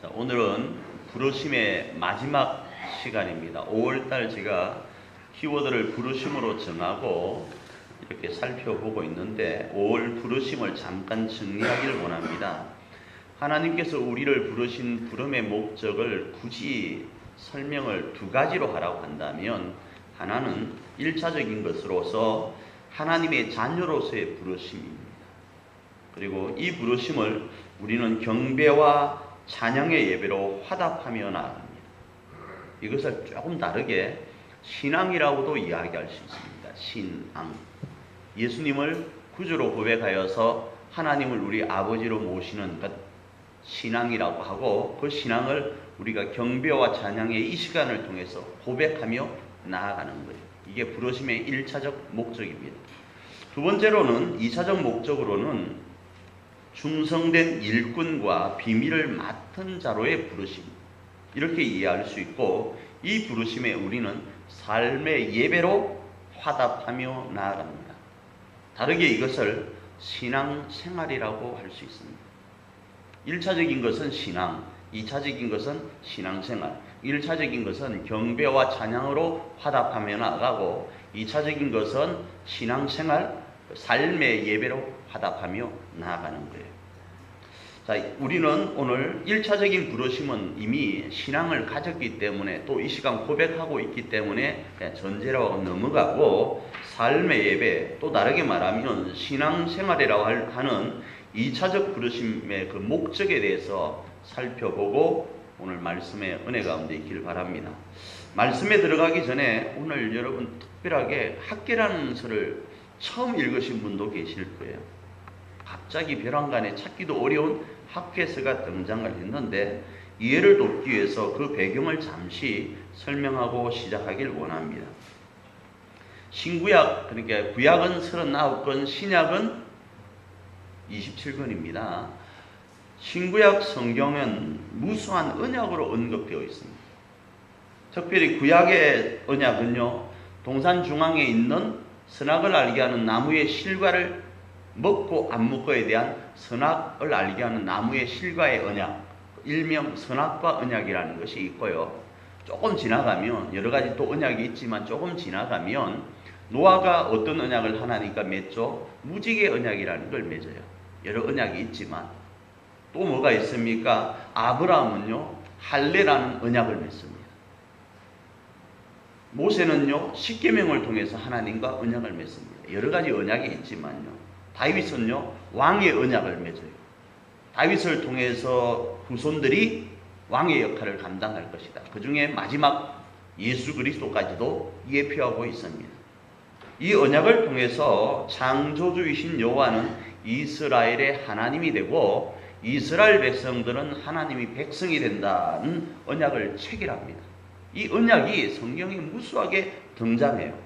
자, 오늘은 부르심의 마지막 시간입니다. 5월달 제가 키워드를 부르심으로 정하고 이렇게 살펴보고 있는데 5월 부르심을 잠깐 정리하기를 원합니다. 하나님께서 우리를 부르신 부름의 목적을 굳이 설명을 두 가지로 하라고 한다면, 하나는 1차적인 것으로서 하나님의 자녀로서의 부르심입니다. 그리고 이 부르심을 우리는 경배와 찬양의 예배로 화답하며 나아갑니다. 이것을 조금 다르게 신앙이라고도 이야기할 수 있습니다. 신앙. 예수님을 구주로 고백하여서 하나님을 우리 아버지로 모시는 것, 신앙이라고 하고, 그 신앙을 우리가 경배와 찬양의 이 시간을 통해서 고백하며 나아가는 거예요. 이게 부르심의 1차적 목적입니다. 두 번째로는 2차적 목적으로는 충성된 일꾼과 비밀을 맡은 자로의 부르심, 이렇게 이해할 수 있고, 이 부르심에 우리는 삶의 예배로 화답하며 나아갑니다. 다르게 이것을 신앙생활이라고 할 수 있습니다. 1차적인 것은 신앙, 2차적인 것은 신앙생활. 1차적인 것은 경배와 찬양으로 화답하며 나아가고, 2차적인 것은 신앙생활, 삶의 예배로 화답하며 나아가는 거예요. 자, 우리는 오늘 1차적인 부르심은 이미 신앙을 가졌기 때문에, 또 이 시간 고백하고 있기 때문에 전제라고 넘어가고, 삶의 예배, 또 다르게 말하면 신앙생활이라고 하는 2차적 부르심의 그 목적에 대해서 살펴보고 오늘 말씀의 은혜 가운데 있기를 바랍니다. 말씀에 들어가기 전에 오늘 여러분 특별하게 학계라는 서를 처음 읽으신 분도 계실 거예요. 갑자기 벼랑간에 찾기도 어려운 학계서가 등장을 했는데, 이해를 돕기 위해서 그 배경을 잠시 설명하고 시작하길 원합니다. 신구약, 그러니까 구약은 39권, 신약은 27권입니다. 신구약 성경은 무수한 언약으로 언급되어 있습니다. 특별히 구약의 언약은요, 동산 중앙에 있는 선악을 알게 하는 나무의 실과를 먹고 안 먹고에 대한 선악을 알게 하는 나무의 실과의 언약, 일명 선악과 언약이라는 것이 있고요. 조금 지나가면, 여러 가지 또 언약이 있지만 조금 지나가면 노아가 어떤 언약을 하나님과 맺죠? 무지개 언약이라는 걸 맺어요. 여러 언약이 있지만 또 뭐가 있습니까? 아브라함은요, 할례라는 언약을 맺습니다. 모세는요, 십계명을 통해서 하나님과 언약을 맺습니다. 여러 가지 언약이 있지만요, 다윗은요, 왕의 언약을 맺어요. 다윗을 통해서 후손들이 왕의 역할을 감당할 것이다. 그 중에 마지막 예수 그리스도까지도 예표하고 있습니다. 이 언약을 통해서 창조주이신 여호와는 이스라엘의 하나님이 되고, 이스라엘 백성들은 하나님이 백성이 된다는 언약을 체결합니다. 이 언약이 성경에 무수하게 등장해요.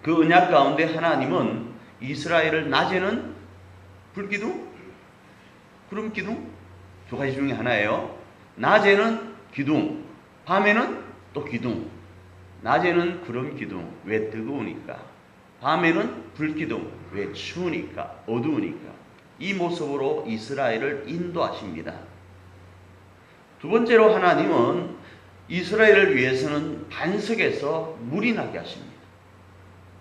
그 언약 가운데 하나님은 이스라엘을 낮에는 불기둥, 구름기둥, 두 가지 중에 하나예요. 낮에는 기둥, 밤에는 또 기둥. 낮에는 구름기둥, 왜 뜨거우니까. 밤에는 불기둥, 왜 추우니까, 어두우니까. 이 모습으로 이스라엘을 인도하십니다. 두 번째로 하나님은 이스라엘을 위해서는 반석에서 물이 나게 하십니다.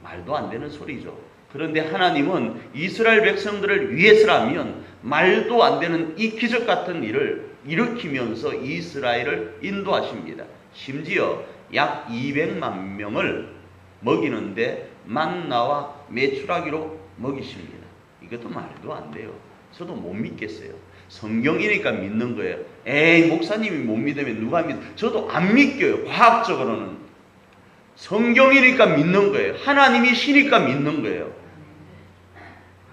말도 안 되는 소리죠. 그런데 하나님은 이스라엘 백성들을 위해서라면 말도 안 되는 이 기적 같은 일을 일으키면서 이스라엘을 인도하십니다. 심지어 약 200만 명을 먹이는데 만나와 메추라기로 먹이십니다. 이것도 말도 안 돼요. 저도 못 믿겠어요. 성경이니까 믿는 거예요. 에이, 목사님이 못 믿으면 누가 믿어? 저도 안 믿겨요. 과학적으로는. 성경이니까 믿는 거예요. 하나님이 시니까 믿는 거예요.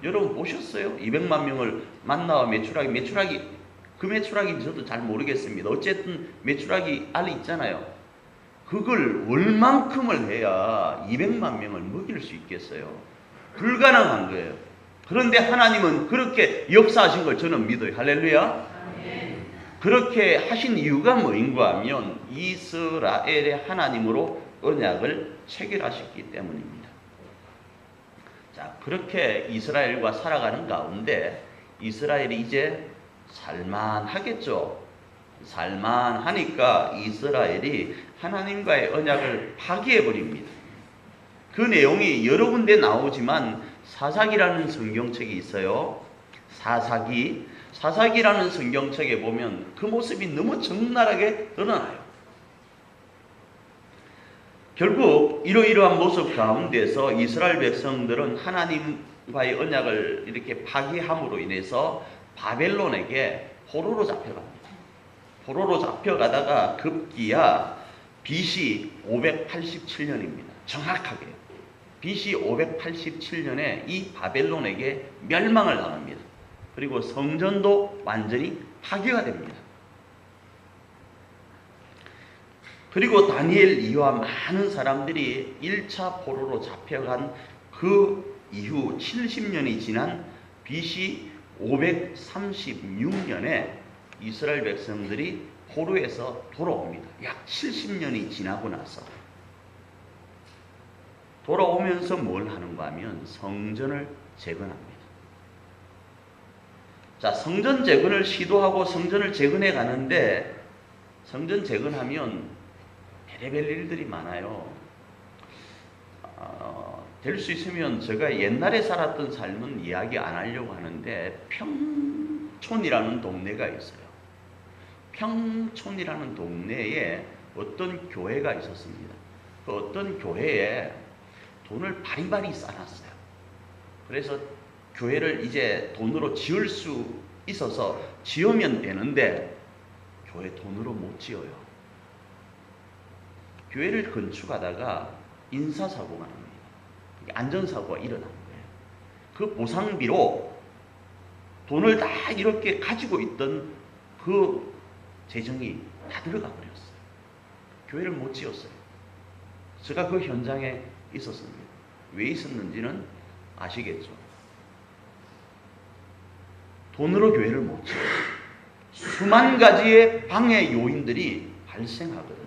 여러분 보셨어요? 200만 명을 만나와 메추라기, 그 메추라기는 저도 잘 모르겠습니다. 어쨌든 메추라기 알 있잖아요. 그걸 얼만큼을 해야 200만 명을 먹일 수 있겠어요? 불가능한 거예요. 그런데 하나님은 그렇게 역사하신 걸 저는 믿어요. 할렐루야. 그렇게 하신 이유가 뭐인가 하면 이스라엘의 하나님으로 언약을 체결하셨기 때문입니다. 자, 그렇게 이스라엘과 살아가는 가운데 이스라엘이 이제 살만하겠죠. 살만하니까 이스라엘이 하나님과의 언약을 파기해버립니다. 그 내용이 여러 군데 나오지만 사사기라는 성경책이 있어요. 사사기라는 성경책에 보면 그 모습이 너무 적나라하게 드러나요. 결국 이러이러한 모습 가운데서 이스라엘 백성들은 하나님과의 언약을 이렇게 파기함으로 인해서 바벨론에게 포로로 잡혀갑니다. 포로로 잡혀가다가 급기야 BC 587년입니다. 정확하게 BC 587년에 이 바벨론에게 멸망을 당합니다. 그리고 성전도 완전히 파괴가 됩니다. 그리고 다니엘 이후와 많은 사람들이 1차 포로로 잡혀간 그 이후 70년이 지난 BC 536년에 이스라엘 백성들이 포로에서 돌아옵니다. 약 70년이 지나고 나서 돌아오면서 뭘 하는가 하면 성전을 재건합니다. 자, 성전 재건을 시도하고 성전을 재건해 가는데 성전 재건하면 별의별 일들이 많아요. 될 수 있으면 제가 옛날에 살았던 삶은 이야기 안 하려고 하는데 평촌이라는 동네가 있어요. 평촌이라는 동네에 어떤 교회가 있었습니다. 그 어떤 교회에 돈을 바리바리 쌓아놨어요. 그래서 교회를 이제 돈으로 지을 수 있어서 지으면 되는데 교회 돈으로 못 지어요. 교회를 건축하다가 인사사고가 납니다. 안전사고가 일어난 거예요. 그 보상비로 돈을 다 이렇게 가지고 있던 그 재정이 다 들어가 버렸어요. 교회를 못 지었어요. 제가 그 현장에 있었습니다. 왜 있었는지는 아시겠죠? 돈으로 교회를 못 지어요. 수만 가지의 방해 요인들이 발생하거든요.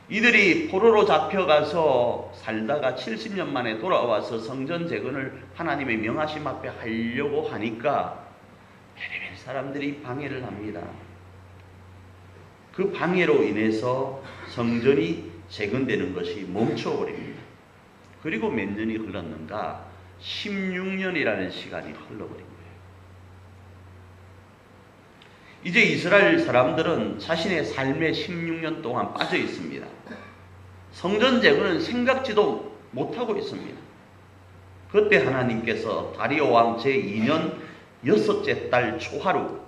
이들이 포로로 잡혀가서 살다가 70년 만에 돌아와서 성전 재건을 하나님의 명하심 앞에 하려고 하니까 별의별 사람들이 방해를 합니다. 그 방해로 인해서 성전이 재건되는 것이 멈춰버립니다. 그리고 몇 년이 흘렀는가? 16년이라는 시간이 흘러버린 거예요. 이제 이스라엘 사람들은 자신의 삶의 16년 동안 빠져 있습니다. 성전 재건은 생각지도 못하고 있습니다. 그때 하나님께서 다리오 왕 제2년 6째 달 초하루,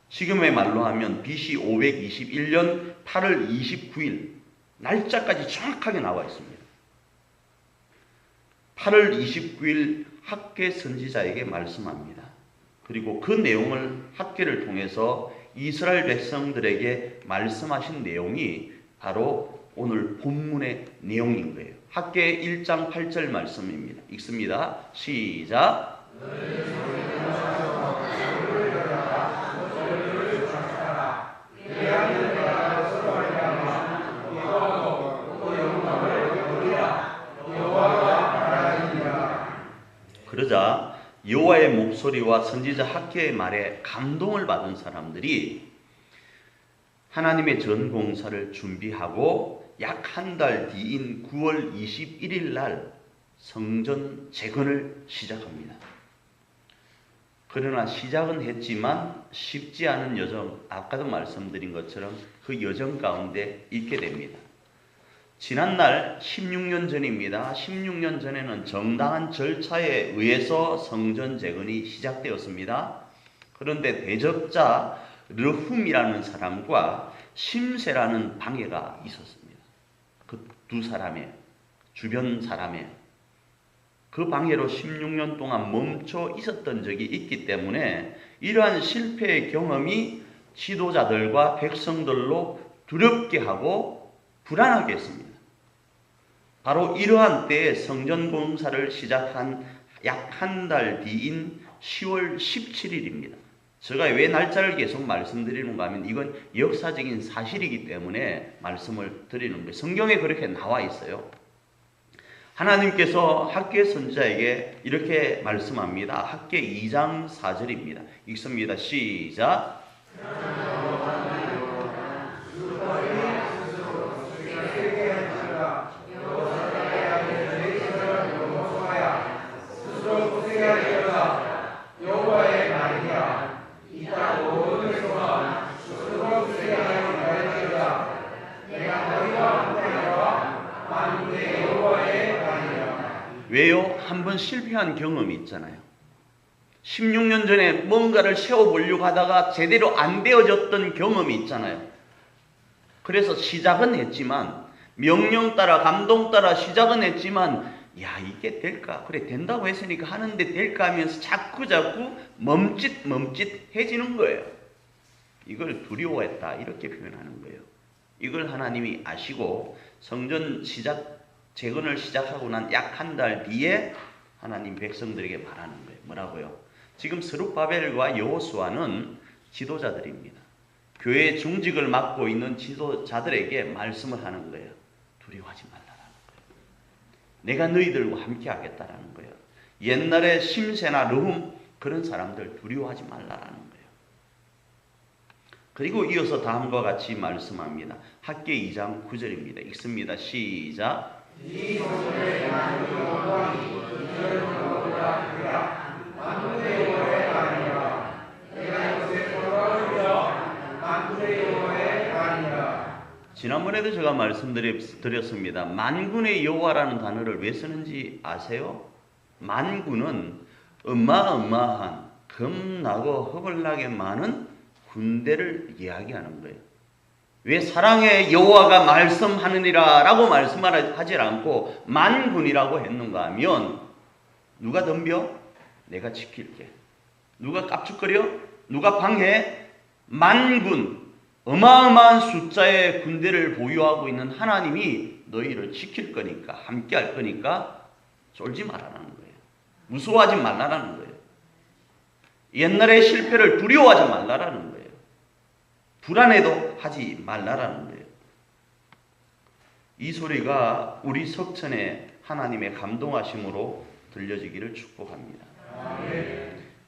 지금의 말로 하면 BC 521년 8월 29일 날짜까지 정확하게 나와 있습니다. 8월 29일 학계 선지자에게 말씀합니다. 그리고 그 내용을 학계를 통해서 이스라엘 백성들에게 말씀하신 내용이 바로 오늘 본문의 내용인 거예요. 학계 1장 8절 말씀입니다. 읽습니다. 시작. 그러자 여호와의 목소리와 선지자 학계의 말에 감동을 받은 사람들이 하나님의 전 공사를 준비하고 약 한 달 뒤인 9월 21일 날 성전 재건을 시작합니다. 그러나 시작은 했지만 쉽지 않은 여정, 아까도 말씀드린 것처럼 그 여정 가운데 있게 됩니다. 지난날 16년 전입니다. 16년 전에는 정당한 절차에 의해서 성전 재건이 시작되었습니다. 그런데 대적자 르훔이라는 사람과 심세라는 방해가 있었습니다. 그 두 사람의 주변 사람의 그 방해로 16년 동안 멈춰 있었던 적이 있기 때문에 이러한 실패의 경험이 지도자들과 백성들로 두렵게 하고 불안하게 했습니다. 바로 이러한 때에 성전 공사를 시작한 약 한 달 뒤인 10월 17일입니다. 제가 왜 날짜를 계속 말씀드리는가 하면 이건 역사적인 사실이기 때문에 말씀을 드리는 거예요. 성경에 그렇게 나와 있어요. 하나님께서 학계 선지자에게 이렇게 말씀합니다. 학계 2장 4절입니다. 읽습니다. 시작. 왜요? 한번 실패한 경험이 있잖아요. 16년 전에 뭔가를 세워보려고 하다가 제대로 안 되어졌던 경험이 있잖아요. 그래서 시작은 했지만, 명령 따라 감동 따라 시작은 했지만, 야, 이게 될까? 그래, 된다고 했으니까 하는데 될까 하면서 자꾸 멈칫해지는 거예요. 이걸 두려워했다, 이렇게 표현하는 거예요. 이걸 하나님이 아시고 성전 재건을 시작하고 난 약 한 달 뒤에 하나님 백성들에게 말하는 거예요. 뭐라고요? 지금 스룹바벨과 여호수아는 지도자들입니다. 교회 중직을 맡고 있는 지도자들에게 말씀을 하는 거예요. 두려워하지 말라라는 거예요. 내가 너희들과 함께 하겠다라는 거예요. 옛날에 심세나 르훔 그런 사람들 두려워하지 말라라는 거예요. 그리고 이어서 다음과 같이 말씀합니다. 학개 2장 9절입니다. 읽습니다. 시작. 지난번에도 제가 말씀드렸습니다. 만군의 여호와라는 단어를 왜 쓰는지 아세요? 만군은 어마어마한 겁나고 허벌나게 많은 군대를 이야기하는 거예요. 왜 사랑의 여호와가 말씀하느니라 라고 말씀하지 않고 만군이라고 했는가 하면, 누가 덤벼? 내가 지킬게. 누가 깝죽거려? 누가 방해? 만군, 어마어마한 숫자의 군대를 보유하고 있는 하나님이 너희를 지킬 거니까, 함께 할 거니까 쫄지 말라는 거예요. 무서워하지 말라는 거예요. 옛날의 실패를 두려워하지 말라는 거예요. 불안해도 하지 말라는 거예요. 이 소리가 우리 석천에 하나님의 감동하심으로 들려지기를 축복합니다.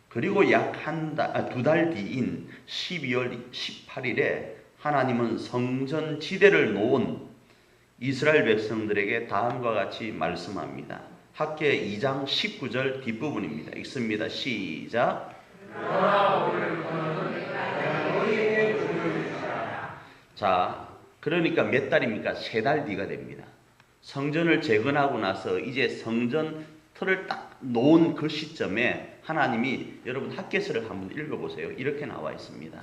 그리고 약 두 달 뒤인 12월 18일에 하나님은 성전 지대를 놓은 이스라엘 백성들에게 다음과 같이 말씀합니다. 학개 2장 19절 뒷부분입니다. 읽습니다. 시작. 자, 그러니까 몇 달입니까? 3달 뒤가 됩니다. 성전을 재건하고 나서 이제 성전 틀을 딱 놓은 그 시점에 하나님이, 여러분 학개서를 한번 읽어보세요. 이렇게 나와 있습니다.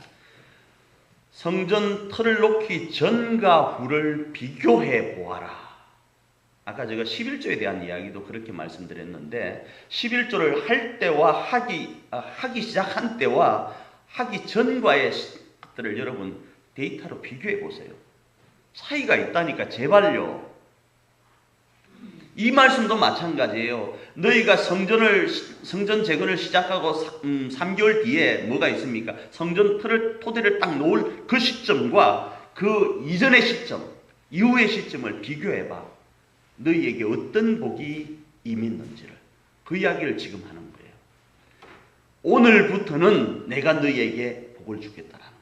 성전 틀을 놓기 전과 후를 비교해 보아라. 아까 제가 11조에 대한 이야기도 그렇게 말씀드렸는데, 11조를 할 때와 하기 시작한 때와 하기 전과의 것들을 여러분 데이터로 비교해 보세요. 차이가 있다니까 제발요. 이 말씀도 마찬가지예요. 너희가 성전 재건을 시작하고 3개월 뒤에 뭐가 있습니까? 성전 토대를 딱 놓을 그 시점과 그 이전의 시점, 이후의 시점을 비교해봐. 너희에게 어떤 복이 임했는지를, 그 이야기를 지금 하는 거예요. 오늘부터는 내가 너희에게 복을 주겠다라는 거예요.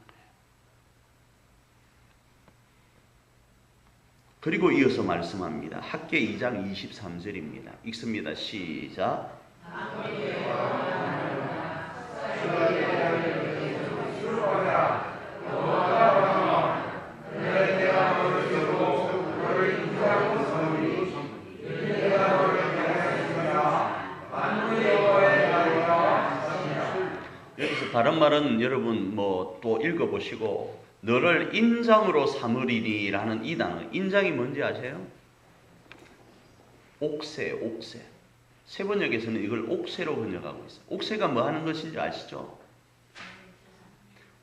그리고 이어서 말씀합니다. 학개 2장 23절입니다. 읽습니다. 시작. 여기서 다른 말은 여러분 또 읽어보시고, 너를 인장으로 삼으리니라는 이 단어, 인장이 뭔지 아세요? 옥새예요, 옥새. 세번역에서는 이걸 옥새로 번역하고 있어요. 옥새가 뭐 하는 것인지 아시죠?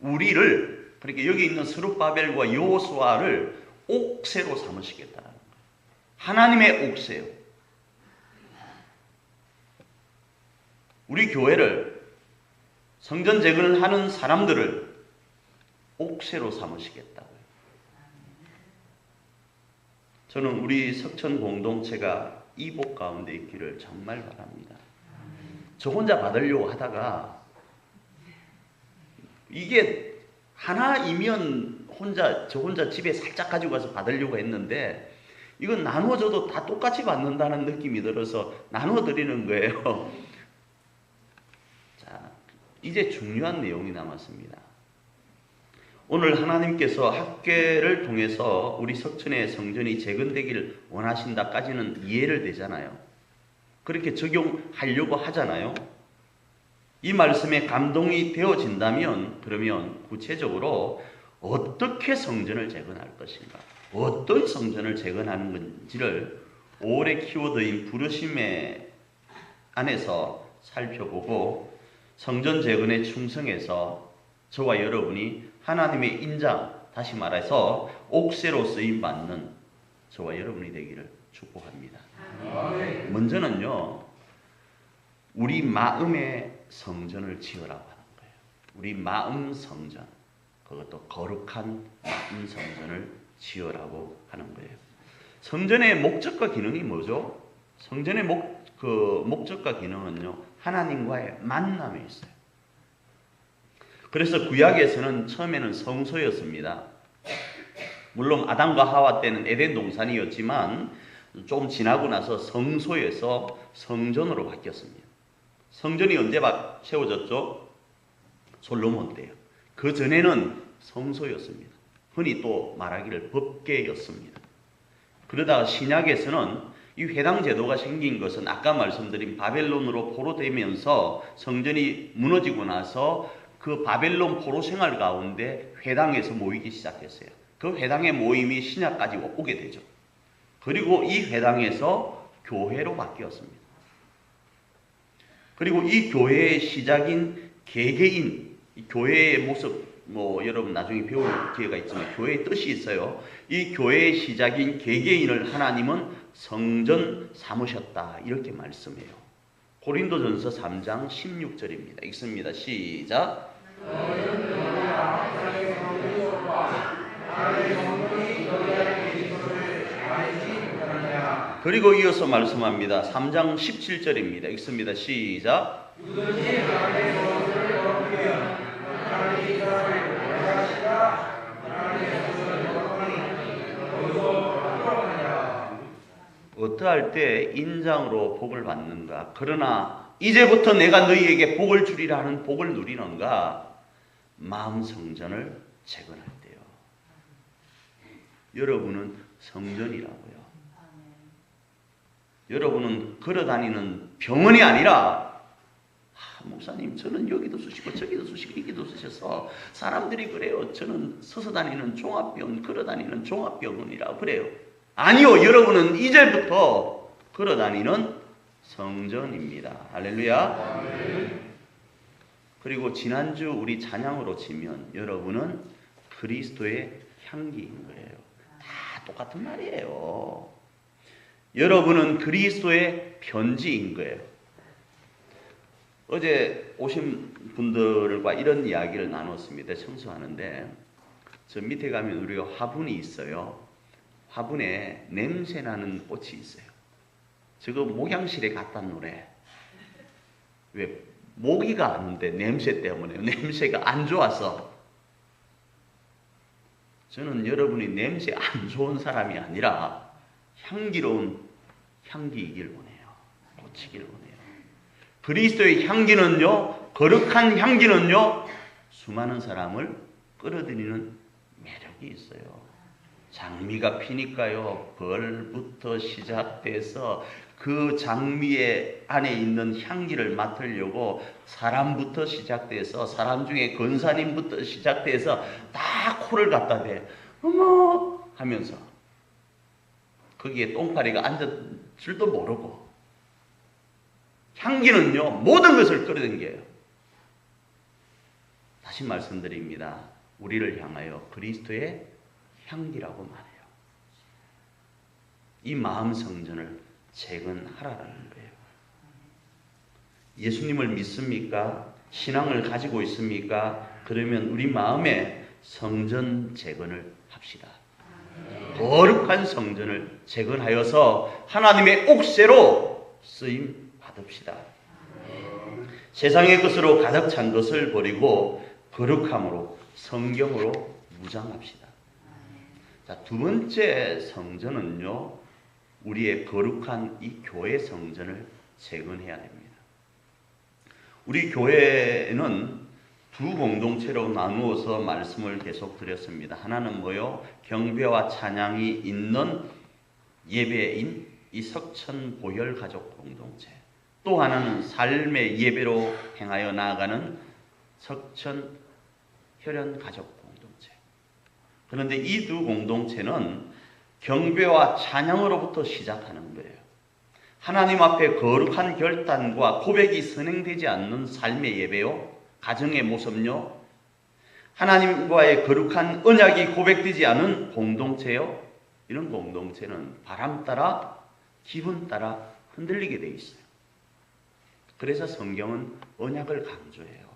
우리를, 그러니까 여기 있는 스룹바벨과 여호수아를 옥새로 삼으시겠다는 거예요. 하나님의 옥새요. 우리 교회를, 성전 재건을 하는 사람들을 옥새로 삼으시겠다고요. 저는 우리 석천 공동체가 이 복 가운데 있기를 정말 바랍니다. 저 혼자 받으려고 하다가 이게 하나이면 저 혼자 집에 살짝 가지고 가서 받으려고 했는데 이건 나눠줘도 다 똑같이 받는다는 느낌이 들어서 나눠드리는 거예요. 자, 이제 중요한 내용이 남았습니다. 오늘 하나님께서 학계를 통해서 우리 석천의 성전이 재건되기를 원하신다까지는 이해를 되잖아요. 그렇게 적용하려고 하잖아요. 이 말씀에 감동이 되어진다면 그러면 구체적으로 어떻게 성전을 재건할 것인가, 어떤 성전을 재건하는 건지를 5월의 키워드인 부르심의 안에서 살펴보고 성전 재건에 충성해서 저와 여러분이 하나님의 인장, 다시 말해서 옥새로 쓰임받는 저와 여러분이 되기를 축복합니다. 먼저는요, 우리 마음의 성전을 지으라고 하는 거예요. 우리 마음 성전, 그것도 거룩한 마음 성전을 지으라고 하는 거예요. 성전의 목적과 기능이 뭐죠? 성전의 목적과 기능은요, 하나님과의 만남에 있어요. 그래서 구약에서는 처음에는 성소였습니다. 물론 아담과 하와 때는 에덴 동산이었지만 좀 지나고 나서 성소에서 성전으로 바뀌었습니다. 성전이 언제 세워졌죠? 솔로몬 때요. 그 전에는 성소였습니다. 흔히 또 말하기를 법궤였습니다. 그러다가 신약에서는 이 회당 제도가 생긴 것은 아까 말씀드린 바벨론으로 포로되면서 성전이 무너지고 나서 그 바벨론 포로 생활 가운데 회당에서 모이기 시작했어요. 그 회당의 모임이 신약까지 오게 되죠. 그리고 이 회당에서 교회로 바뀌었습니다. 그리고 이 교회의 시작인 개개인, 이 교회의 모습, 여러분 나중에 배울 기회가 있지만 교회의 뜻이 있어요. 이 교회의 시작인 개개인을 하나님은 성전 삼으셨다, 이렇게 말씀해요. 고린도전서 3장 16절입니다. 읽습니다. 시작. 그리고 이어서 말씀합니다. 3장 17절입니다. 읽습니다. 시작. 어떠할 때 인장으로 복을 받는가? 그러나 이제부터 내가 너희에게 복을 주리라 하는 복을 누리는가? 마음 성전을 재건할 때요. 여러분은 성전이라고요. 여러분은 걸어다니는 병원이 아니라, 목사님 저는 여기도 쑤시고 저기도 쑤시고 여기도 쑤셔서 사람들이 그래요. 저는 서서 다니는 종합병원, 걸어다니는 종합병원이라고 그래요. 아니요, 여러분은 이제부터 걸어다니는 성전입니다. 할렐루야. 그리고 지난주 우리 찬양으로 치면 여러분은 그리스도의 향기인 거예요. 다 똑같은 말이에요. 여러분은 그리스도의 편지인 거예요. 어제 오신 분들과 이런 이야기를 나눴습니다. 청소하는데 저 밑에 가면 우리가 화분이 있어요. 화분에 냄새나는 꽃이 있어요. 저거 목양실에 갖다 놓으래. 왜? 모기가 왔는데 냄새 때문에, 냄새가 안 좋아서. 저는 여러분이 냄새 안 좋은 사람이 아니라 향기로운 향기이길 원해요. 꽃이길 원해요. 그리스도의 향기는요, 거룩한 향기는요, 수많은 사람을 끌어들이는 매력이 있어요. 장미가 피니까요, 벌부터 시작돼서 그 장미의 안에 있는 향기를 맡으려고 사람부터 시작돼서, 사람 중에 권사님부터 시작돼서 다 코를 갖다 대. 어머 하면서 거기에 똥파리가 앉을 줄도 모르고. 향기는요, 모든 것을 끌어당겨요. 다시 말씀드립니다. 우리를 향하여 그리스도의 향기라고 말해요. 이 마음 성전을 재건하라는 거예요. 예수님을 믿습니까? 신앙을 가지고 있습니까? 그러면 우리 마음에 성전 재건을 합시다. 거룩한 성전을 재건하여서 하나님의 옥새로 쓰임 받읍시다. 세상의 것으로 가득 찬 것을 버리고 거룩함으로 성경으로 무장합시다. 자, 두 번째 성전은요, 우리의 거룩한 이 교회 성전을 재건해야 됩니다. 우리 교회는 두 공동체로 나누어서 말씀을 계속 드렸습니다. 하나는 뭐요? 경배와 찬양이 있는 예배인 이 석천 보혈 가족 공동체. 또 하나는 삶의 예배로 행하여 나아가는 석천 혈연 가족 공동체. 그런데 이 두 공동체는 경배와 찬양으로부터 시작하는 거예요. 하나님 앞에 거룩한 결단과 고백이 선행되지 않는 삶의 예배요, 가정의 모습요, 하나님과의 거룩한 언약이 고백되지 않은 공동체요, 이런 공동체는 바람 따라 기분 따라 흔들리게 돼 있어요. 그래서 성경은 언약을 강조해요.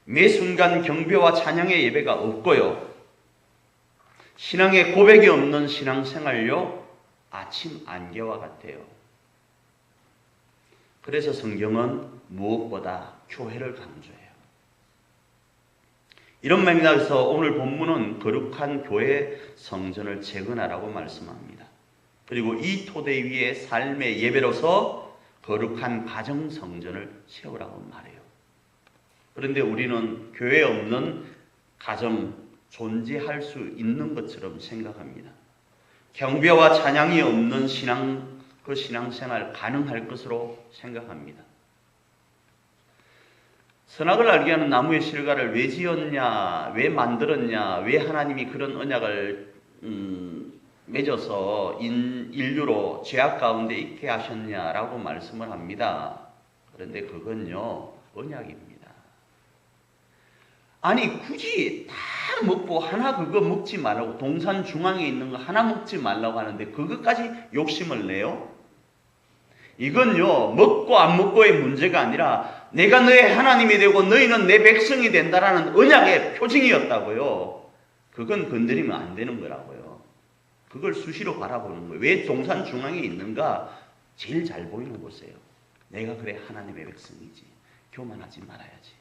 매 순간 경배와 찬양의 예배가 없고요, 신앙의 고백이 없는 신앙생활요, 아침 안개와 같아요. 그래서 성경은 무엇보다 교회를 강조해요. 이런 맥락에서 오늘 본문은 거룩한 교회 성전을 재건하라고 말씀합니다. 그리고 이 토대 위에 삶의 예배로서 거룩한 가정 성전을 세우라고 말해요. 그런데 우리는 교회 없는 가정 존재할 수 있는 것처럼 생각합니다. 경배와 찬양이 없는 그 신앙생활 가능할 것으로 생각합니다. 선악을 알게 하는 나무의 실과를 왜 지었냐, 왜 만들었냐, 왜 하나님이 그런 언약을 맺어서 인류로 죄악 가운데 있게 하셨냐라고 말씀을 합니다. 그런데 그건요, 언약입니다. 아니 굳이 다 먹고 하나 그거 먹지 말라고, 동산 중앙에 있는 거 하나 먹지 말라고 하는데 그것까지 욕심을 내요? 이건요, 먹고 안 먹고의 문제가 아니라 내가 너의 하나님이 되고 너희는 내 백성이 된다라는 언약의 표징이었다고요. 그건 건드리면 안 되는 거라고요. 그걸 수시로 바라보는 거예요. 왜 동산 중앙에 있는가? 제일 잘 보이는 곳이에요. 내가 그래 하나님의 백성이지, 교만하지 말아야지.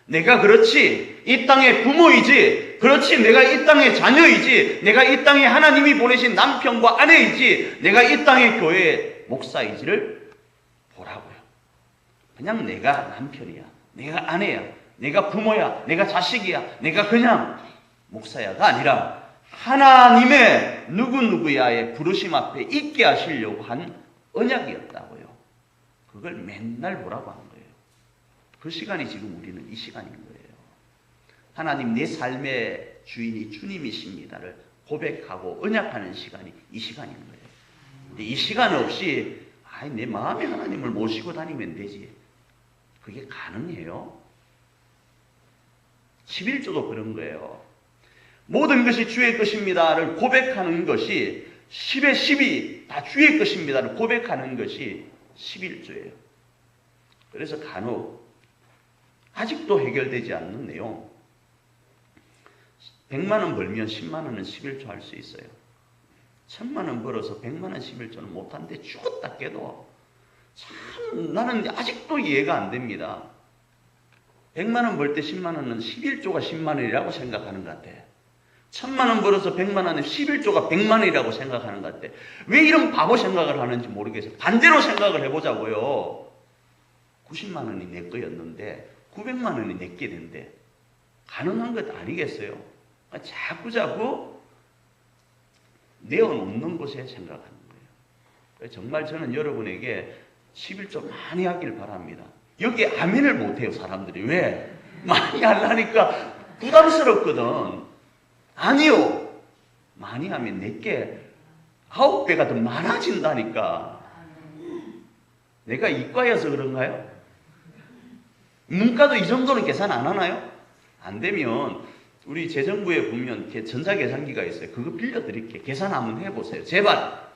내가 그렇지 이 땅의 부모이지, 그렇지 내가 이 땅의 자녀이지, 내가 이 땅에 하나님이 보내신 남편과 아내이지, 내가 이 땅의 교회의 목사이지를 보라고요. 그냥 내가 남편이야, 내가 아내야, 내가 부모야, 내가 자식이야, 내가 그냥 목사야가 아니라 하나님의 누구누구야의 부르심 앞에 있게 하시려고 한 언약이었다고요. 그걸 맨날 보라고 한 거예요. 그 시간이 지금 우리는 이 시간인 거예요. 하나님 내 삶의 주인이 주님이십니다를 고백하고 언약하는 시간이 이 시간인 거예요. 근데 이 시간 없이 내 마음에 하나님을 모시고 다니면 되지, 그게 가능해요? 11조도 그런 거예요. 모든 것이 주의 것입니다를 고백하는 것이 10의 10이 다 주의 것입니다를 고백하는 것이 11조예요. 그래서 간혹 아직도 해결되지 않는 내용, 100만 원 벌면 10만 원은 11조 할 수 있어요. 1000만 원 벌어서 100만 원 11조는 못하는데 죽었다 깨도 참 나는 아직도 이해가 안 됩니다. 100만 원 벌 때 10만 원은 11조가 10만 원이라고 생각하는 것 같아. 1000만 원 벌어서 100만 원에 11조가 100만 원이라고 생각하는 것 같아. 왜 이런 바보 생각을 하는지 모르겠어요. 반대로 생각을 해보자고요. 90만 원이 내 거였는데 900만 원이 내게 된대. 가능한 것 아니겠어요? 자꾸 내어놓는 곳에 생각하는 거예요. 정말 저는 여러분에게 11조 많이 하길 바랍니다. 여기 아멘을 못해요, 사람들이. 왜? 많이 하려니까 부담스럽거든. 아니요. 많이 하면 내게 9배가 더 많아진다니까. 내가 이과여서 그런가요? 문과도 이 정도는 계산 안 하나요? 안 되면 우리 재정부에 보면 전자계산기가 있어요. 그거 빌려드릴게요. 계산 한번 해보세요. 제발.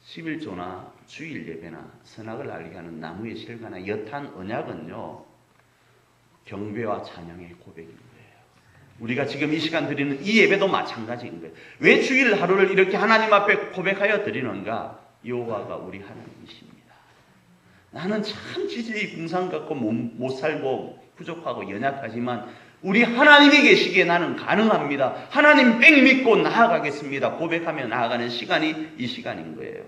11조나 주일 예배나 선악을 알게 하는 나무의 실과나 여탄 언약은요, 경배와 찬양의 고백인 거예요. 우리가 지금 이 시간 드리는 이 예배도 마찬가지인 거예요. 왜 주일 하루를 이렇게 하나님 앞에 고백하여 드리는가? 여호와가 우리 하나님이십니다. 나는 참 지질이 궁상 같고 못 살고 부족하고 연약하지만 우리 하나님이 계시기에 나는 가능합니다. 하나님 뺑 믿고 나아가겠습니다. 고백하며 나아가는 시간이 이 시간인 거예요.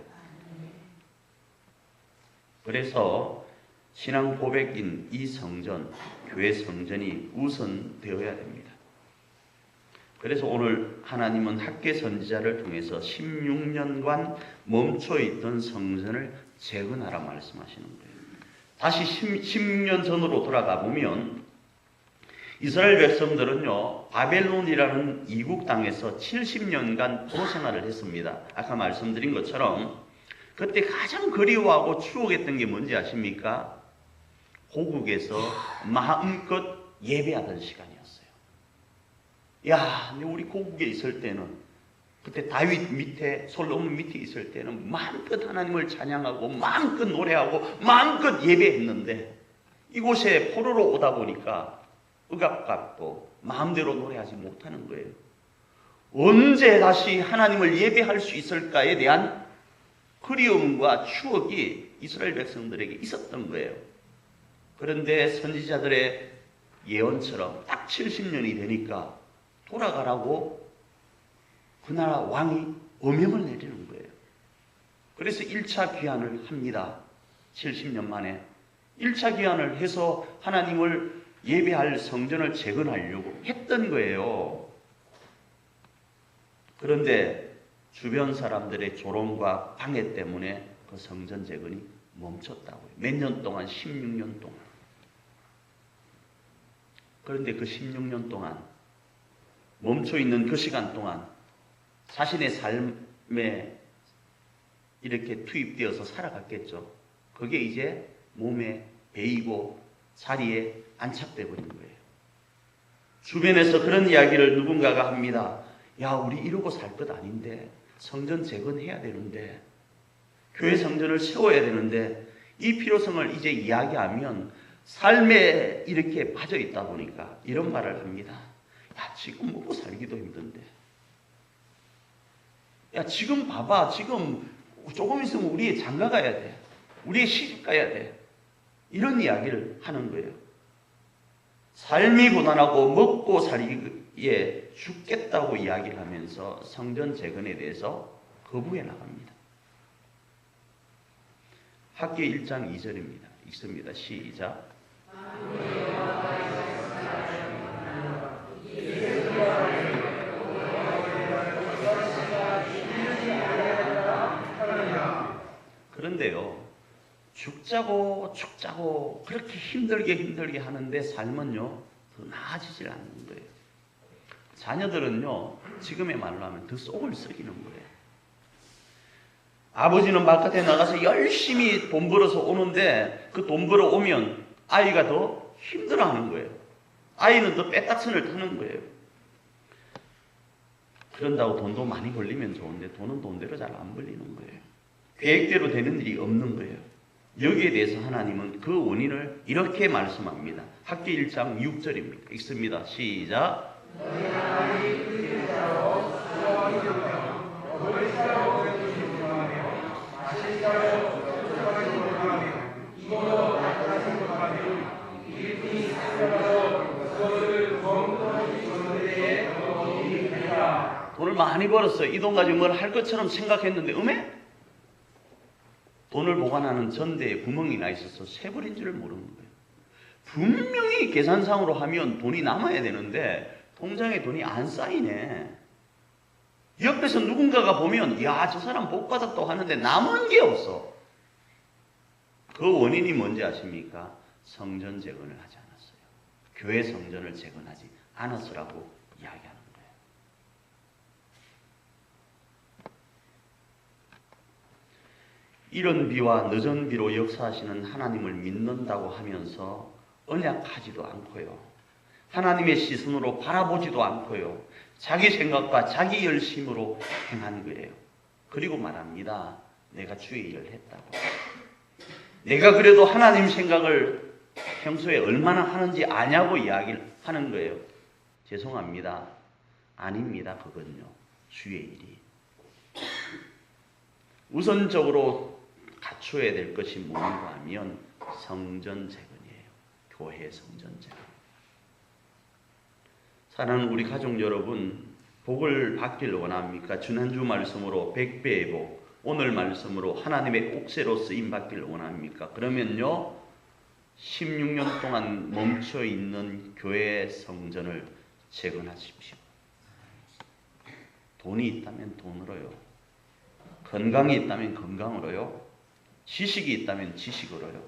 그래서 신앙 고백인 이 성전, 교회 성전이 우선되어야 됩니다. 그래서 오늘 하나님은 학계 선지자를 통해서 16년간 멈춰있던 성전을 재건하라 말씀하시는 거예요. 다시 10년 전으로 돌아가 보면 이스라엘 백성들은요, 바벨론이라는 이국 땅에서 70년간 포로 생활을 했습니다. 아까 말씀드린 것처럼 그때 가장 그리워하고 추억했던 게 뭔지 아십니까? 고국에서 마음껏 예배하던 시간이었어요. 야, 근데 우리 고국에 있을 때는, 그때 다윗 밑에, 솔로몬 밑에 있을 때는 마음껏 하나님을 찬양하고 마음껏 노래하고 마음껏 예배했는데 이곳에 포로로 오다 보니까 억압받고 마음대로 노래하지 못하는 거예요. 언제 다시 하나님을 예배할 수 있을까에 대한 그리움과 추억이 이스라엘 백성들에게 있었던 거예요. 그런데 선지자들의 예언처럼 딱 70년이 되니까 돌아가라고 그 나라 왕이 어명을 내리는 거예요. 그래서 1차 귀환을 합니다. 70년 만에 1차 귀환을 해서 하나님을 예배할 성전을 재건하려고 했던 거예요. 그런데 주변 사람들의 조롱과 방해 때문에 그 성전 재건이 멈췄다고요. 몇 년 동안? 16년 동안. 그런데 그 16년 동안 멈춰있는 그 시간 동안 자신의 삶에 이렇게 투입되어서 살아갔겠죠. 그게 이제 몸에 배이고 자리에 안착돼 버린 거예요. 주변에서 그런 이야기를 누군가가 합니다. 야, 우리 이러고 살 것 아닌데, 성전 재건해야 되는데, 교회 성전을 세워야 되는데, 이 필요성을 이제 이야기하면 삶에 이렇게 빠져 있다 보니까 이런 말을 합니다. 야, 지금 먹고 살기도 힘든데, 야, 지금 봐봐. 지금 조금 있으면 우리 장가 가야 돼. 우리 시집 가야 돼. 이런 이야기를 하는 거예요. 삶이 고단하고 먹고 살기에 죽겠다고 이야기를 하면서 성전 재건에 대해서 거부해 나갑니다. 학계 1장 2절입니다. 읽습니다. 시작. 그런데요, 죽자고 그렇게 힘들게 하는데 삶은요 더 나아지질 않는 거예요. 자녀들은요 지금의 말로 하면 더 속을 썩이는 거예요. 아버지는 바깥에 나가서 열심히 돈 벌어서 오는데 그 돈 벌어 오면 아이가 더 힘들어하는 거예요. 아이는 더 빼딱선을 타는 거예요. 그런다고 돈도 많이 벌리면 좋은데 돈은 돈대로 잘 안 벌리는 거예요. 계획대로 되는 일이 없는 거예요. 여기에 대해서 하나님은 그 원인을 이렇게 말씀합니다. 학기 1장 6절입니다. 읽습니다. 시작. 돈을 많이 벌었어요. 이 돈 가지고 뭘 할 것처럼 생각했는데 돈을 보관하는 전대에 구멍이 나 있어서 새버린 줄을 모르는 거예요. 분명히 계산상으로 하면 돈이 남아야 되는데 통장에 돈이 안 쌓이네. 옆에서 누군가가 보면 야, 저 사람 복 받았다고 하는데 남은 게 없어. 그 원인이 뭔지 아십니까? 성전 재건을 하지 않았어요. 교회 성전을 재건하지 않았으라고 이야기하는 거예요. 이런 비와 늦은 비로 역사하시는 하나님을 믿는다고 하면서 언약하지도 않고요. 하나님의 시선으로 바라보지도 않고요. 자기 생각과 자기 열심으로 행한 거예요. 그리고 말합니다. 내가 주의 일을 했다고. 내가 그래도 하나님 생각을 평소에 얼마나 하는지 아냐고 이야기를 하는 거예요. 죄송합니다. 아닙니다. 그건요. 주의 일이. 우선적으로 갖춰야 될 것이 뭔가 하면 성전 재건이에요. 교회 성전 재건. 사랑하는 우리 가족 여러분, 복을 받기를 원합니까? 지난주 말씀으로 100배의 복, 오늘 말씀으로 하나님의 옥새로 쓰임 받기를 원합니까? 그러면요, 16년 동안 멈춰있는 교회 성전을 재건하십시오. 돈이 있다면 돈으로요, 건강이 있다면 건강으로요, 지식이 있다면 지식으로요,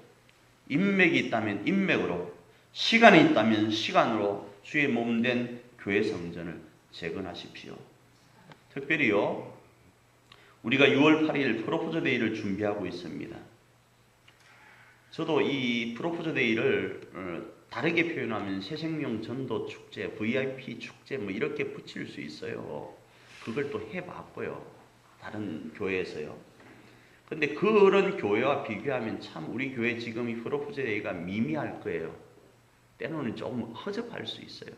인맥이 있다면 인맥으로, 시간이 있다면 시간으로 주의 몸된 교회 성전을 재건하십시오. 특별히요, 우리가 6월 8일 프로포즈 데이를 준비하고 있습니다. 저도 이 프로포즈 데이를 다르게 표현하면 새생명 전도 축제, VIP 축제 뭐 이렇게 붙일 수 있어요. 그걸 또 해봤고요. 다른 교회에서요. 근데 그런 교회와 비교하면 참 우리 교회 지금 이 프로포즈 데이가 미미할 거예요. 때로는 조금 허접할 수 있어요.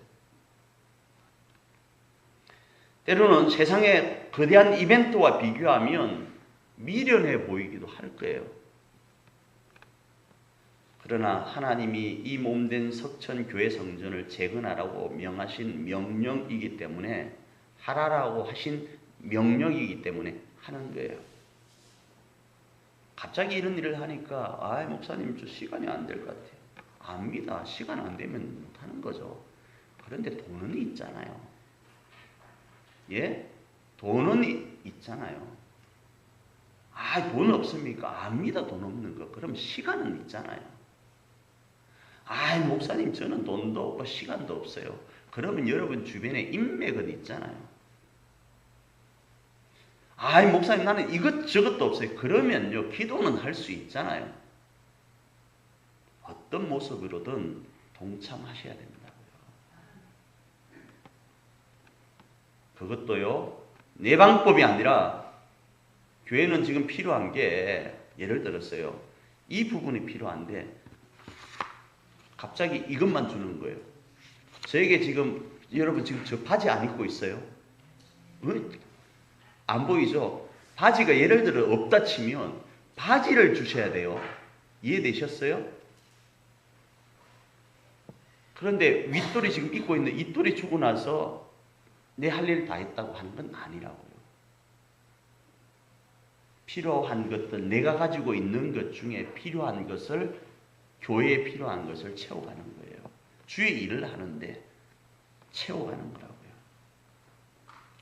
때로는 세상의 거대한 이벤트와 비교하면 미련해 보이기도 할 거예요. 그러나 하나님이 이 몸된 석천 교회 성전을 재건하라고 명하신 명령이기 때문에, 하라라고 하신 명령이기 때문에 하는 거예요. 갑자기 이런 일을 하니까 목사님 저 시간이 안 될 것 같아요. 압니다. 시간 안 되면 못하는 거죠. 그런데 돈은 있잖아요. 예? 돈은 있잖아요. 돈 없습니까? 압니다. 돈 없는 거. 그럼 시간은 있잖아요. 목사님 저는 돈도 없고 시간도 없어요. 그러면 여러분 주변에 인맥은 있잖아요. 목사님 나는 이것저것도 없어요. 그러면요, 기도는 할 수 있잖아요. 어떤 모습으로든 동참하셔야 된다고요. 그것도요, 내 방법이 아니라 교회는 지금 필요한 게, 예를 들었어요, 이 부분이 필요한데 갑자기 이것만 주는 거예요. 저에게 지금, 여러분 지금 저 바지 안 입고 있어요? 안 보이죠? 바지가 예를 들어 없다 치면 바지를 주셔야 돼요. 이해되셨어요? 그런데 윗돌이 지금 입고 있는 윗돌이 주고 나서 내 할 일 다 했다고 하는 건 아니라고요. 필요한 것들, 내가 가지고 있는 것 중에 필요한 것을, 교회에 필요한 것을 채워가는 거예요. 주의 일을 하는데 채워가는 거라고요.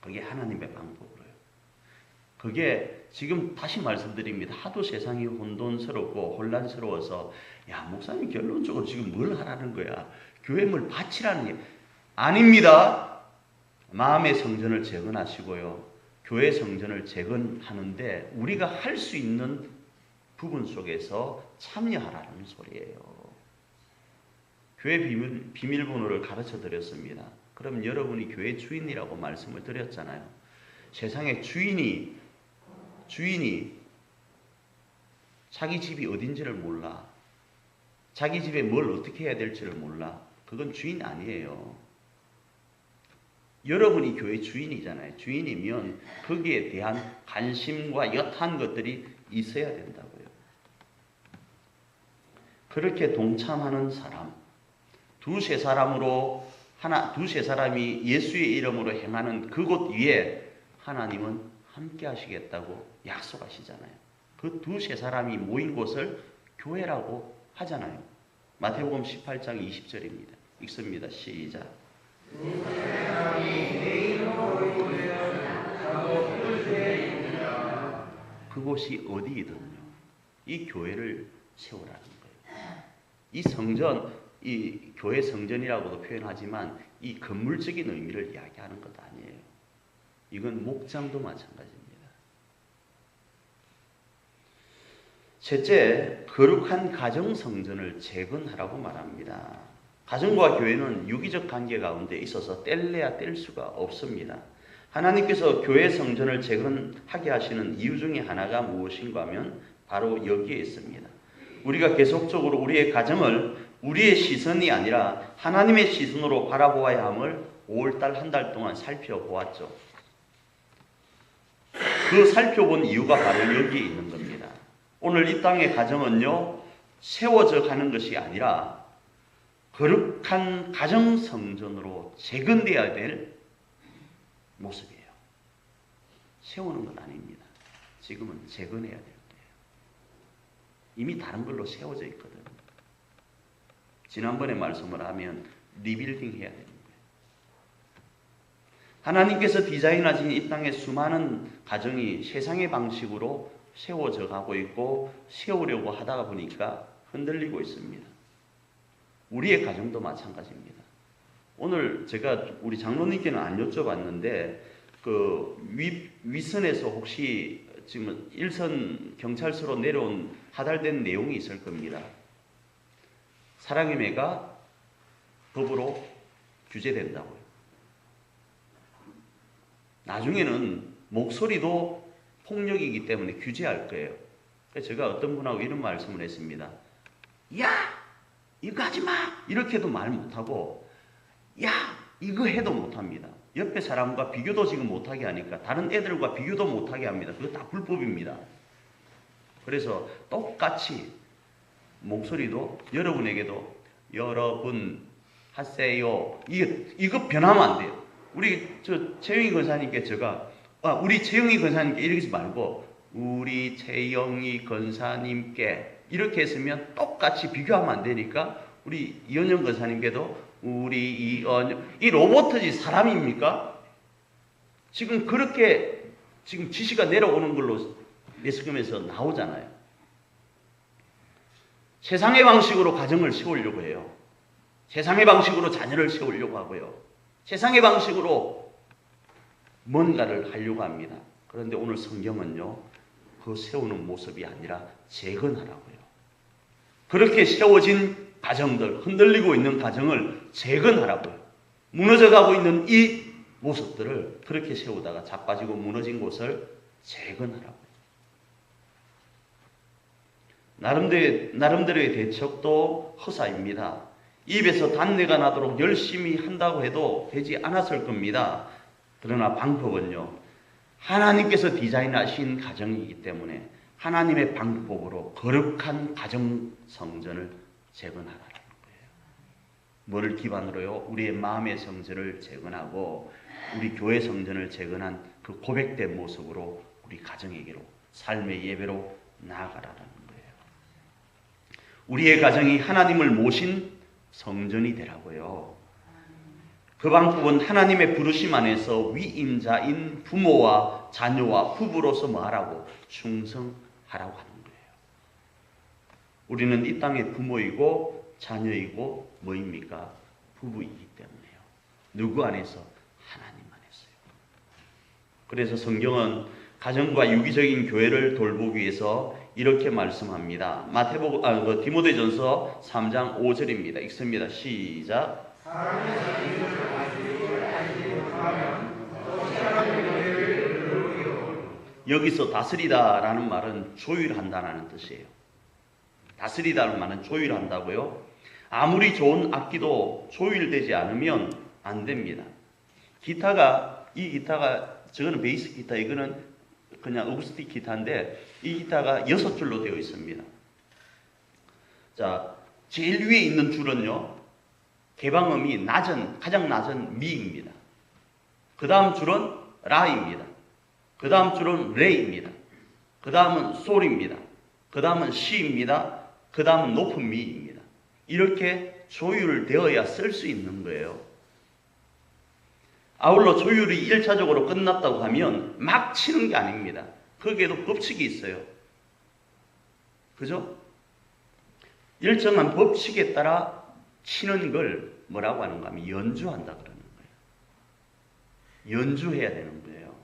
그게 하나님의 방법으로요. 그게 지금 다시 말씀드립니다. 하도 세상이 혼돈스럽고 혼란스러워서, 목사님 결론적으로 지금 뭘 하라는 거야? 교회 뭘 바치라는 게 아닙니다. 마음의 성전을 재건하시고요, 교회 성전을 재건하는데 우리가 할 수 있는 부분 속에서 참여하라는 소리예요. 교회 비밀번호를 가르쳐 드렸습니다. 그럼 여러분이 교회 주인이라고 말씀을 드렸잖아요. 세상에 주인이 자기 집이 어딘지를 몰라, 자기 집에 뭘 어떻게 해야 될지를 몰라, 그건 주인 아니에요. 여러분이 교회 주인이잖아요. 주인이면 거기에 대한 관심과 여타한 것들이 있어야 된다고요. 그렇게 동참하는 사람, 두세 사람으로 두세 사람이 예수의 이름으로 행하는 그곳 위에 하나님은 함께 하시겠다고 약속하시잖아요. 그 두세 사람이 모인 곳을 교회라고 하잖아요. 마태복음 18장 20절입니다. 읽습니다. 시작. 그곳이 어디이든요, 이 교회를 세우라는 거예요. 이 성전, 이 교회 성전이라고도 표현하지만 이 건물적인 의미를 이야기하는 것 아니에요. 이건 목장도 마찬가지입니다. 셋째, 거룩한 가정 성전을 재건하라고 말합니다. 가정과 교회는 유기적 관계 가운데 있어서 뗄래야 뗄 수가 없습니다. 하나님께서 교회 성전을 재건하게 하시는 이유 중에 하나가 무엇인가 하면 바로 여기에 있습니다. 우리가 계속적으로 우리의 가정을 우리의 시선이 아니라 하나님의 시선으로 바라보아야 함을 5월달 한 달 동안 살펴보았죠. 그 살펴본 이유가 바로 여기에 있는 겁니다. 오늘 이 땅의 가정은요, 세워져 가는 것이 아니라 거룩한 가정 성전으로 재건되어야 될 모습이에요. 세우는 건 아닙니다. 지금은 재건해야 될 때예요. 이미 다른 걸로 세워져 있거든. 지난번에 말씀을 하면 리빌딩 해야 되는 거예요. 하나님께서 디자인하신 이 땅의 수많은 가정이 세상의 방식으로 세워져 가고 있고 세우려고 하다가 보니까 흔들리고 있습니다. 우리의 가정도 마찬가지입니다. 오늘 제가 우리 장로님께는 안 여쭤봤는데 윗선에서 혹시 지금 일선 경찰서로 내려온 하달된 내용이 있을 겁니다. 사랑의 매가 법으로 규제된다고요. 나중에는 목소리도 폭력이기 때문에 규제할 거예요. 그래서 제가 어떤 분하고 이런 말씀을 했습니다. 야! 이거 하지 마! 이렇게도 말 못하고 야! 이거 해도 못합니다. 옆에 사람과 비교도 지금 못하게 하니까 다른 애들과 비교도 못하게 합니다. 그거 다 불법입니다. 그래서 똑같이 목소리도 여러분에게도 여러분 하세요. 이거 변하면 안 돼요. 우리 최영희 권사님께 우리 최영희 권사님께 이러지 말고 우리 최영희 권사님께 이렇게 했으면 똑같이 비교하면 안 되니까 우리 이은영 권사님께도 우리 이은영 이 로봇이 사람입니까? 지금 그렇게 지금 지시가 내려오는 걸로 매스컴에서 나오잖아요. 세상의 방식으로 가정을 세우려고 해요. 세상의 방식으로 자녀를 세우려고 하고요. 세상의 방식으로 뭔가를 하려고 합니다. 그런데 오늘 성경은요, 그 세우는 모습이 아니라 재건하라고요. 그렇게 세워진 가정들, 흔들리고 있는 가정을 재건하라고요. 무너져가고 있는 이 모습들을 그렇게 세우다가 자빠지고 무너진 곳을 재건하라고요. 나름대로의 대책도 허사입니다. 입에서 단내가 나도록 열심히 한다고 해도 되지 않았을 겁니다. 그러나 방법은요, 하나님께서 디자인하신 가정이기 때문에 하나님의 방법으로 거룩한 가정 성전을 재건하라는 거예요. 뭐를 기반으로요? 우리의 마음의 성전을 재건하고 우리 교회 성전을 재건한 그 고백된 모습으로 우리 가정에게로 삶의 예배로 나아가라는 거예요. 우리의 가정이 하나님을 모신 성전이 되라고요. 그 방법은 하나님의 부르심 안에서 위임자인 부모와 자녀와 부부로서 뭐하라고? 충성하라고 하는 거예요. 우리는 이 땅의 부모이고 자녀이고 뭐입니까? 부부이기 때문에요. 누구 안에서? 하나님 안에서요. 그래서 성경은 가정과 유기적인 교회를 돌보기 위해서 이렇게 말씀합니다. 디모데전서 3장 5절입니다. 읽습니다. 시작. 여기서 다스리다라는 말은 조율한다는 뜻이에요. 다스리다는 말은 조율한다고요. 아무리 좋은 악기도 조율되지 않으면 안 됩니다. 이 기타가 저거는 베이스 기타, 이거는 그냥 어쿠스틱 기타인데 이 기타가 6줄로 되어 있습니다. 자, 제일 위에 있는 줄은요, 개방음이 가장 낮은 미입니다. 그 다음 줄은 라입니다. 그 다음 줄은 레입니다. 그 다음은 솔입니다. 그 다음은 시입니다. 그 다음은 높은 미입니다. 이렇게 조율되어야 쓸 수 있는 거예요. 아울러 조율이 1차적으로 끝났다고 하면 막 치는 게 아닙니다. 거기에도 법칙이 있어요. 그죠? 일정한 법칙에 따라 치는 걸 뭐라고 하는가 하면 연주한다 그러는 거예요. 연주해야 되는 거예요.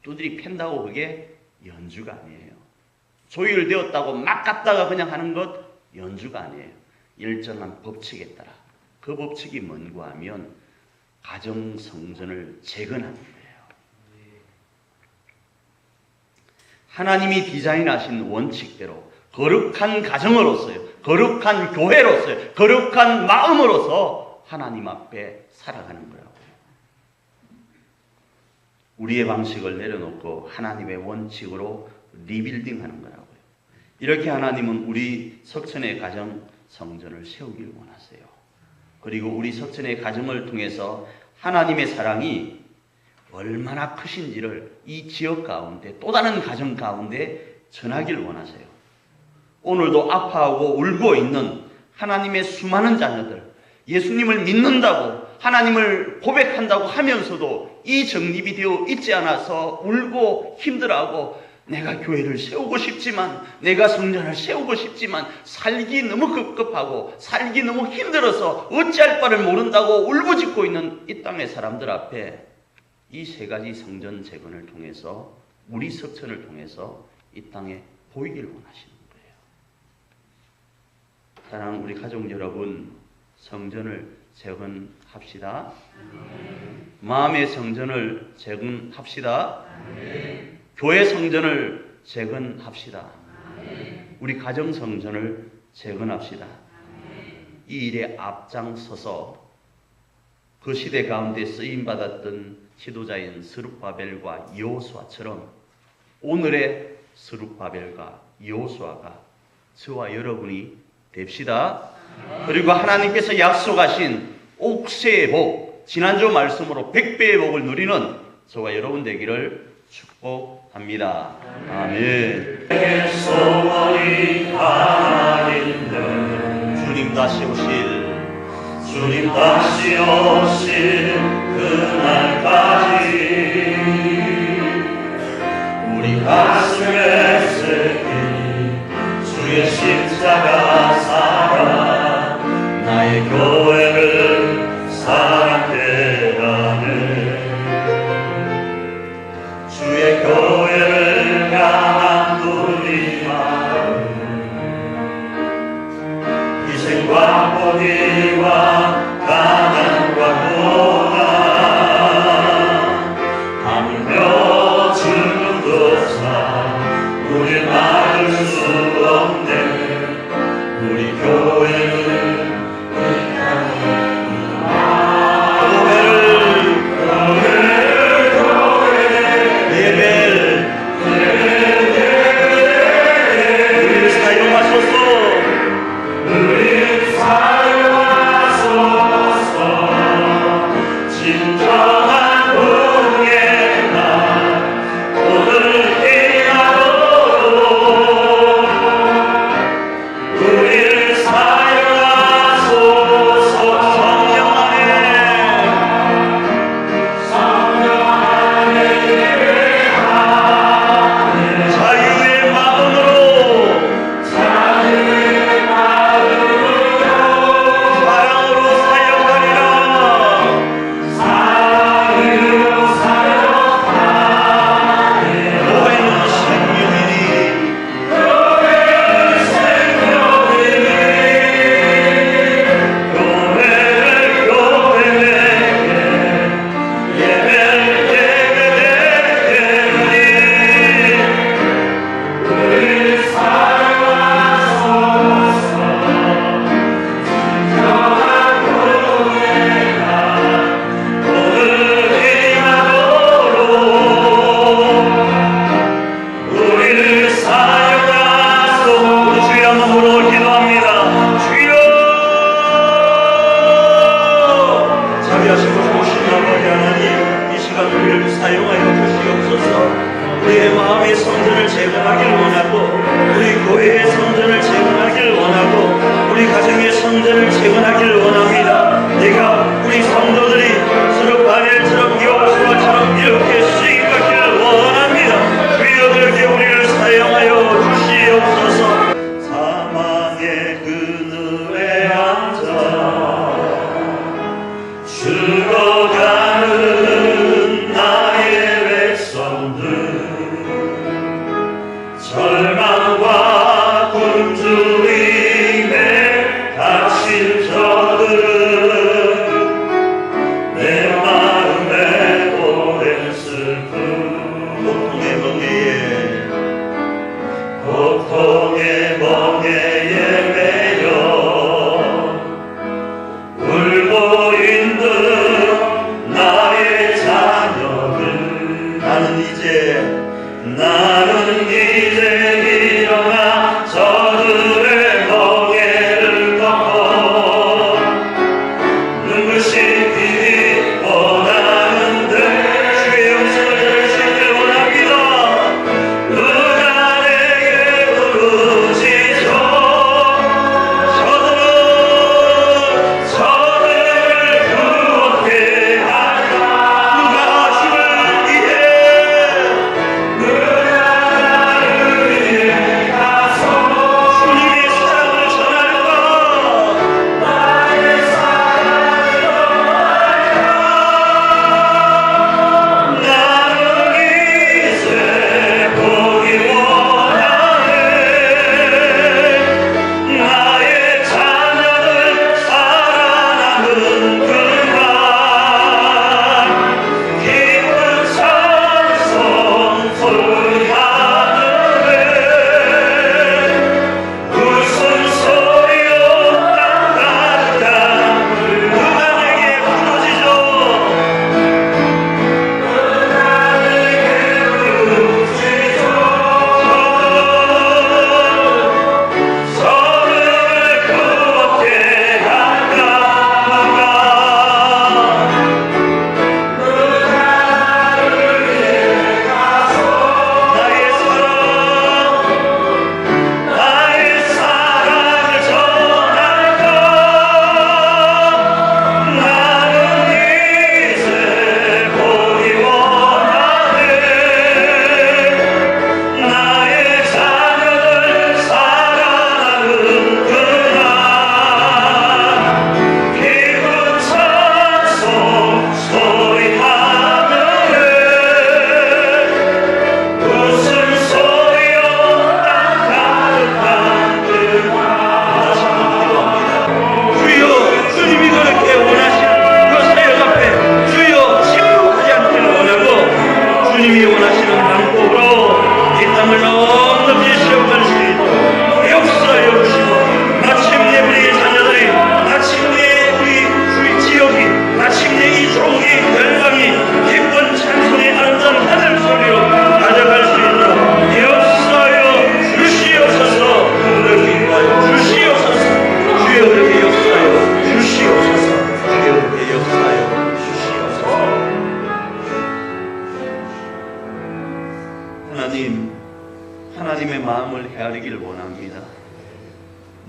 두드리 팬다고 그게 연주가 아니에요. 조율되었다고 막 갔다가 그냥 하는 것 연주가 아니에요. 일정한 법칙에 따라. 그 법칙이 뭔가 하면 가정 성전을 재건하는 거예요. 하나님이 디자인하신 원칙대로 거룩한 가정으로서요, 거룩한 교회로서요, 거룩한 마음으로서 하나님 앞에 살아가는 거라고요. 우리의 방식을 내려놓고 하나님의 원칙으로 리빌딩하는 거라고요. 이렇게 하나님은 우리 석천의 가정 성전을 세우길 원하세요. 그리고 우리 석천의 가정을 통해서 하나님의 사랑이 얼마나 크신지를 이 지역 가운데 또 다른 가정 가운데 전하길 원하세요. 오늘도 아파하고 울고 있는 하나님의 수많은 자녀들, 예수님을 믿는다고 하나님을 고백한다고 하면서도 이 정립이 되어 있지 않아서 울고 힘들어하고 내가 교회를 세우고 싶지만, 내가 성전을 세우고 싶지만 살기 너무 급급하고 살기 너무 힘들어서 어찌할 바를 모른다고 울부짖고 있는 이 땅의 사람들 앞에 이 세 가지 성전 재건을 통해서, 우리 석천을 통해서 이 땅에 보이길 원하시는 거예요. 사랑하는 우리 가족 여러분, 성전을 재건합시다. 마음의 성전을 재건합시다. 교회 성전을 재건합시다. 우리 가정 성전을 재건합시다. 이 일에 앞장서서 그 시대 가운데 쓰임받았던 지도자인 스룹바벨과 여호수아처럼 오늘의 스룹바벨과 여호수아가 저와 여러분이 됩시다. 그리고 하나님께서 약속하신 옥새의 복, 지난주 말씀으로 100배의 복을 누리는 저와 여러분 되기를 축복합니다. 아멘. 주님 다시 오실 그날까지 우리 가슴에 새긴 주의 십자가 사랑, 나의 교회를 사랑해 가네. 주의 교회를 향한 우리 마음, 희생과 포기와 가난과 고난, 하물며 죽음도 사 우리 막을 수 없네. 우리 교회는 고통의 멍에에 매여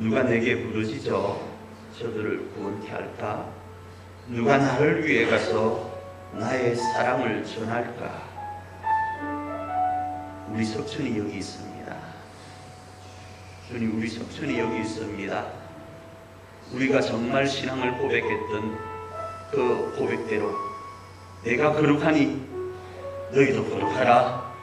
누가 내게 부르짖어 저들을 구원케 할까? 누가 나를 위해 가서 나의 사랑을 전할까? 우리 석천이 여기 있습니다. 주님, 우리 석천이 여기 있습니다. 우리가 정말 신앙을 고백했던 그 고백대로 내가 거룩하니 너희도 거룩하라.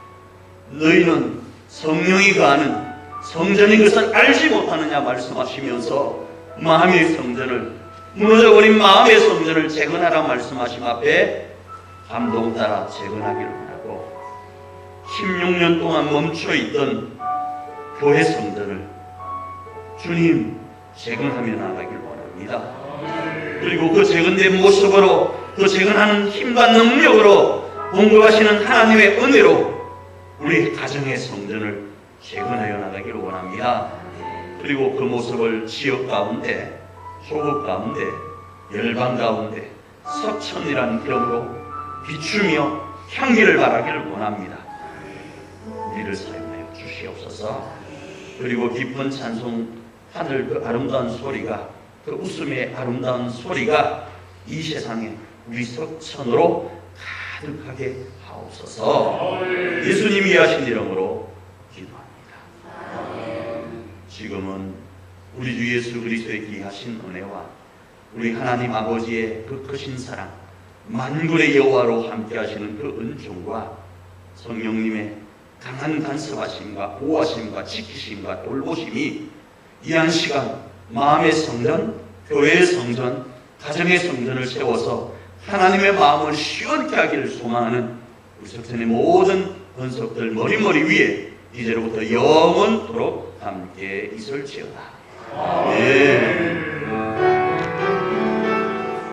너희는 성령이 거하는 성전인 것을 알지 못하느냐 말씀하시면서 마음의 성전을, 무너져버린 마음의 성전을 재건하라 말씀하심 앞에 감동 따라 재건하기를 원하고, 16년 동안 멈춰있던 교회 성전을 주님 재건하며 나가기를 원합니다. 그리고 그 재건된 모습으로, 그 재건하는 힘과 능력으로 공급하시는 하나님의 은혜로 우리 가정의 성전을 재건하여 나가기를 원합니다. 그리고 그 모습을 지역 가운데, 조국 가운데, 열방 가운데 석천이라는 이름으로 비추며 향기를 발하기를 원합니다. 우리를 사용하여 주시옵소서. 그리고 기쁜 찬송, 하늘 그 아름다운 소리가, 그 웃음의 아름다운 소리가 이 세상에 우리 석천으로 가득하게 하옵소서. 예수님이 하신 이름으로 기도합니다. 지금은 우리 주 예수 그리스도의 귀하신 은혜와 우리 하나님 아버지의 그 크신 사랑, 만군의 여호와로 함께 하시는 그 은총과 성령님의 강한 간섭하심과 보호하심과 지키심과 돌보심이 이 한 시간 마음의 성전, 교회의 성전, 가정의 성전을 세워서 하나님의 마음을 시원케 하기를 소망하는 우리 석천의 모든 권속들 머리머리 위에 이제로부터 영원토록 함께 있을지어다. 아멘.